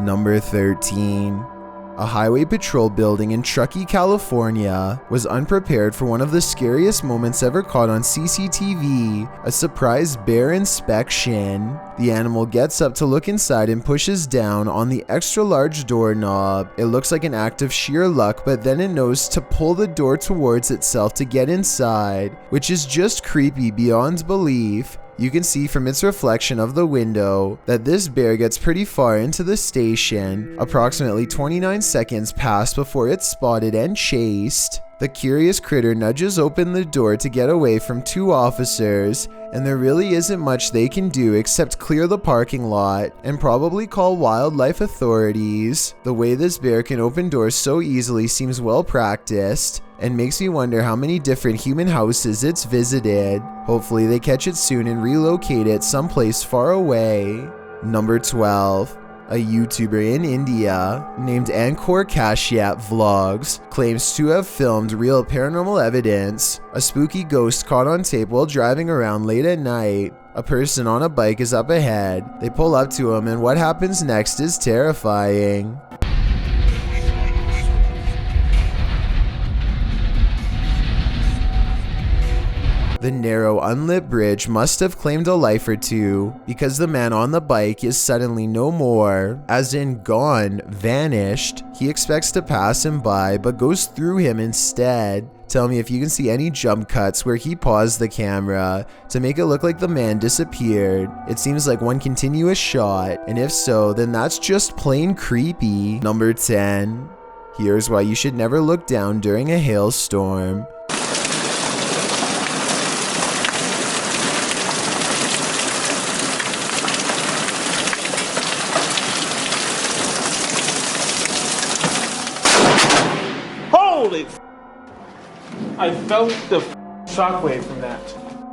Number 13. A highway patrol building in Truckee, California was unprepared for one of the scariest moments ever caught on CCTV, a surprise bear inspection. The animal gets up to look inside and pushes down on the extra large doorknob. It looks like an act of sheer luck, but then it knows to pull the door towards itself to get inside, which is just creepy beyond belief. You can see from its reflection of the window that this bear gets pretty far into the station. Approximately 29 seconds pass before it's spotted and chased. The curious critter nudges open the door to get away from two officers, and there really isn't much they can do except clear the parking lot and probably call wildlife authorities. The way this bear can open doors so easily seems well practiced and makes me wonder how many different human houses it's visited. Hopefully they catch it soon and relocate it someplace far away. Number 12. A YouTuber in India named Ankur Kashyap Vlogs claims to have filmed real paranormal evidence, a spooky ghost caught on tape while driving around late at night. A person on a bike is up ahead. They pull up to him, and what happens next is terrifying. The narrow, unlit bridge must have claimed a life or two, because the man on the bike is suddenly no more, as in gone, vanished. He expects to pass him by, but goes through him instead. Tell me if you can see any jump cuts where he paused the camera to make it look like the man disappeared. It seems like one continuous shot, and if so, then that's just plain creepy. Number 10. Here's why you should never look down during a hailstorm. I felt the shockwave from that.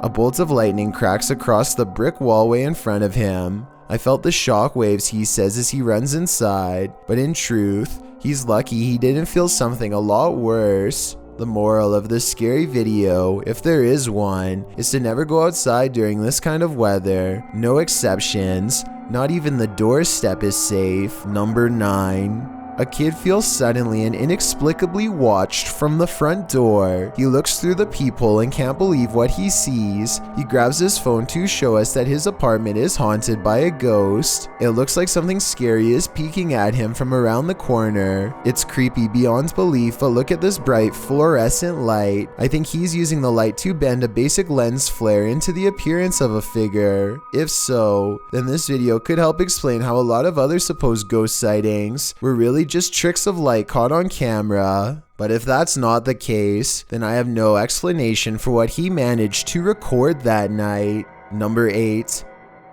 A bolt of lightning cracks across the brick wallway in front of him. I felt the shockwaves, he says as he runs inside, but in truth, he's lucky he didn't feel something a lot worse. The moral of this scary video, if there is one, is to never go outside during this kind of weather. No exceptions. Not even the doorstep is safe. Number 9. A kid feels suddenly and inexplicably watched from the front door. He looks through the peephole and can't believe what he sees. He grabs his phone to show us that his apartment is haunted by a ghost. It looks like something scary is peeking at him from around the corner. It's creepy beyond belief, but look at this bright fluorescent light. I think he's using the light to bend a basic lens flare into the appearance of a figure. If so, then this video could help explain how a lot of other supposed ghost sightings were really just tricks of light caught on camera. But if that's not the case, then I have no explanation for what he managed to record that night. Number 8.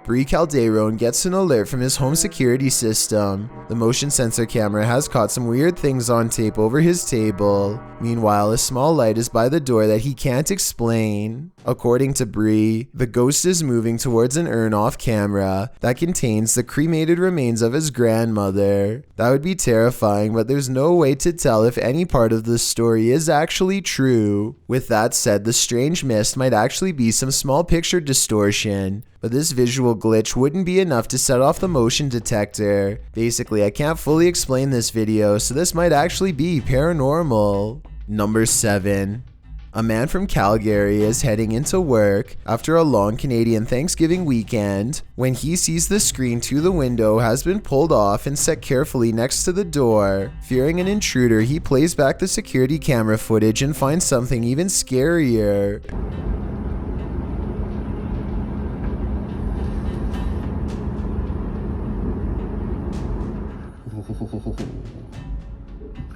Bree Calderon gets an alert from his home security system. The motion sensor camera has caught some weird things on tape over his table. Meanwhile, a small light is by the door that he can't explain. According to Bree, the ghost is moving towards an urn off camera that contains the cremated remains of his grandmother. That would be terrifying, but there's no way to tell if any part of the story is actually true. With that said, the strange mist might actually be some small picture distortion, but this visual glitch wouldn't be enough to set off the motion detector. Basically, I can't fully explain this video, so this might actually be paranormal. Number 7. A man from Calgary is heading into work after a long Canadian Thanksgiving weekend when he sees the screen to the window has been pulled off and set carefully next to the door. Fearing an intruder, he plays back the security camera footage and finds something even scarier.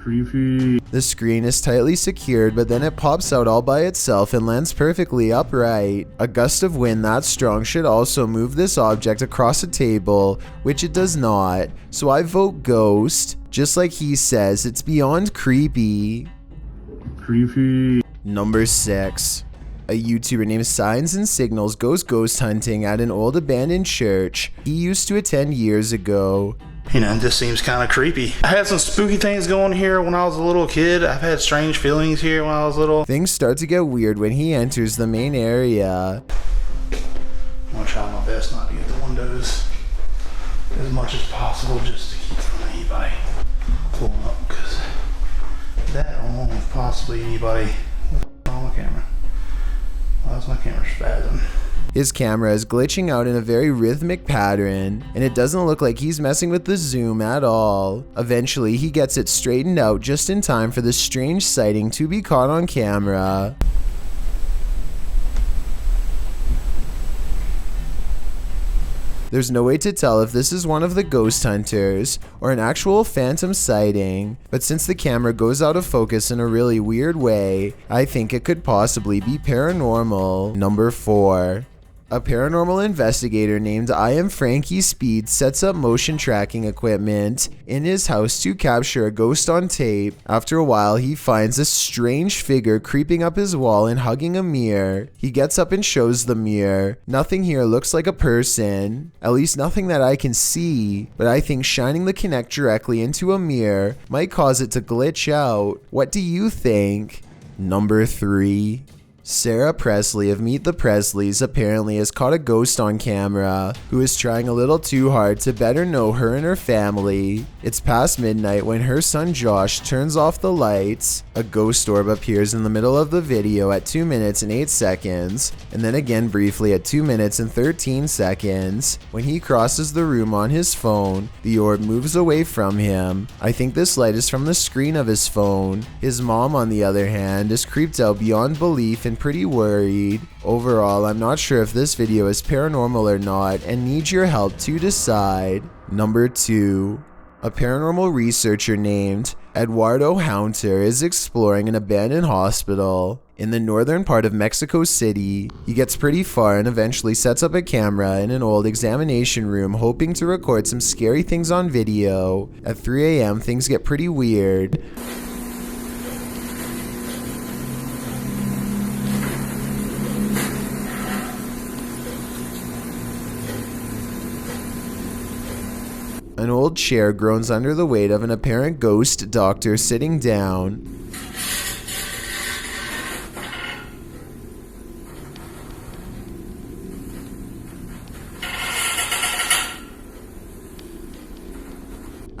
Creepy. The screen is tightly secured, but then it pops out all by itself and lands perfectly upright. A gust of wind that strong should also move this object across a table, which it does not. So I vote ghost. Just like he says, it's beyond creepy. Creepy. Number 6. A YouTuber named Signs and Signals goes ghost hunting at an old abandoned church he used to attend years ago. You know, it just seems kind of creepy. I had some spooky things going here when I was a little kid. I've had strange feelings here when I was little. Things start to get weird when he enters the main area. I'm gonna try my best not to get the windows as much as possible just to keep them anybody pulling up, because that along with possibly anybody on my camera. Why is my camera spazzing? His camera is glitching out in a very rhythmic pattern, and it doesn't look like he's messing with the zoom at all. Eventually, he gets it straightened out just in time for this strange sighting to be caught on camera. There's no way to tell if this is one of the ghost hunters or an actual phantom sighting, but since the camera goes out of focus in a really weird way, I think it could possibly be paranormal. Number 4. A paranormal investigator named iamfrankiespeeds sets up motion tracking equipment in his house to capture a ghost on tape. After a while, he finds a strange figure creeping up his wall and hugging a mirror. He gets up and shows the mirror. Nothing here looks like a person, at least nothing that I can see, but I think shining the Kinect directly into a mirror might cause it to glitch out. What do you think? Number 3. Sarah Presley of Meet the Presleys apparently has caught a ghost on camera who is trying a little too hard to better know her and her family. It's past midnight when her son Josh turns off the lights. A ghost orb appears in the middle of the video at 2 minutes and 8 seconds, and then again briefly at 2 minutes and 13 seconds. When he crosses the room on his phone, the orb moves away from him. I think this light is from the screen of his phone. His mom, on the other hand, is creeped out beyond belief and pretty worried. Overall, I'm not sure if this video is paranormal or not and need your help to decide. Number 2. A paranormal researcher named Eduardo Haunter is exploring an abandoned hospital in the northern part of Mexico City. He gets pretty far and eventually sets up a camera in an old examination room, hoping to record some scary things on video. At 3 a.m., things get pretty weird. An old chair groans under the weight of an apparent ghost doctor sitting down.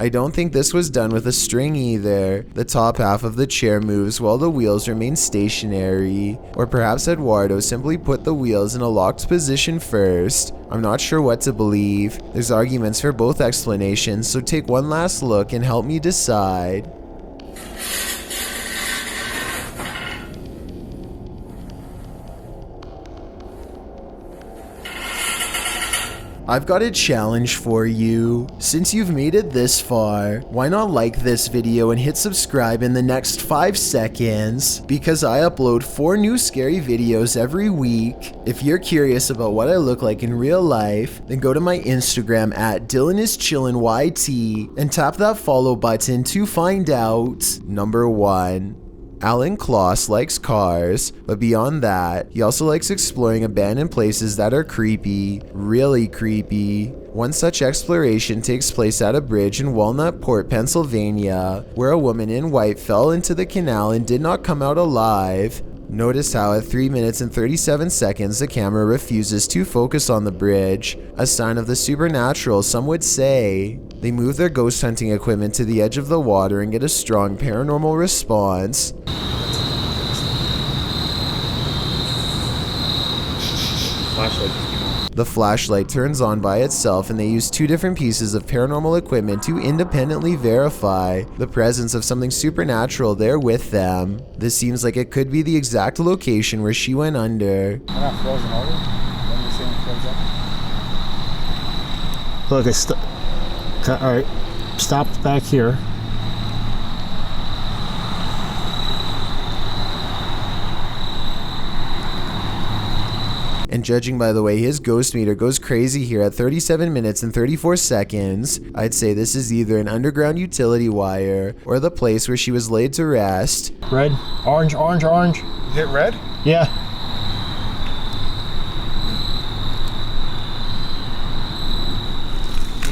I don't think this was done with a string either. The top half of the chair moves while the wheels remain stationary. Or perhaps Eduardo simply put the wheels in a locked position first. I'm not sure what to believe. There's arguments for both explanations, so take one last look and help me decide. I've got a challenge for you. Since you've made it this far, why not like this video and hit subscribe in the next 5 seconds? Because I upload 4 new scary videos every week. If you're curious about what I look like in real life, then go to my Instagram at DylanIsChillinYT and tap that follow button to find out. Number 1. Alan Kloss likes cars, but beyond that, he also likes exploring abandoned places that are creepy, really creepy. One such exploration takes place at a bridge in Walnut Port, Pennsylvania, where a woman in white fell into the canal and did not come out alive. Notice how at 3 minutes and 37 seconds the camera refuses to focus on the bridge, a sign of the supernatural, some would say. They move their ghost hunting equipment to the edge of the water and get a strong paranormal response. The flashlight turns on by itself, and they use 2 different pieces of paranormal equipment to independently verify the presence of something supernatural there with them. This seems like it could be the exact location where she went under. I'm not frozen over. When you see him frozen? Look, it's alright. Stopped back here. And judging by the way his ghost meter goes crazy here at 37 minutes and 34 seconds, I'd say this is either an underground utility wire or the place where she was laid to rest. Red, orange, orange, orange. You hit red? Yeah.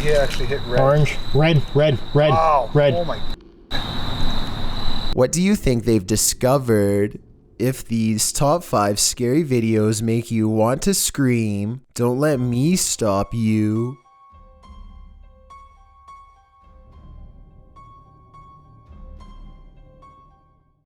You actually hit red. Orange, red, red, red, Wow. red. Oh my. What do you think they've discovered? If these top 5 scary videos make you want to scream, don't let me stop you.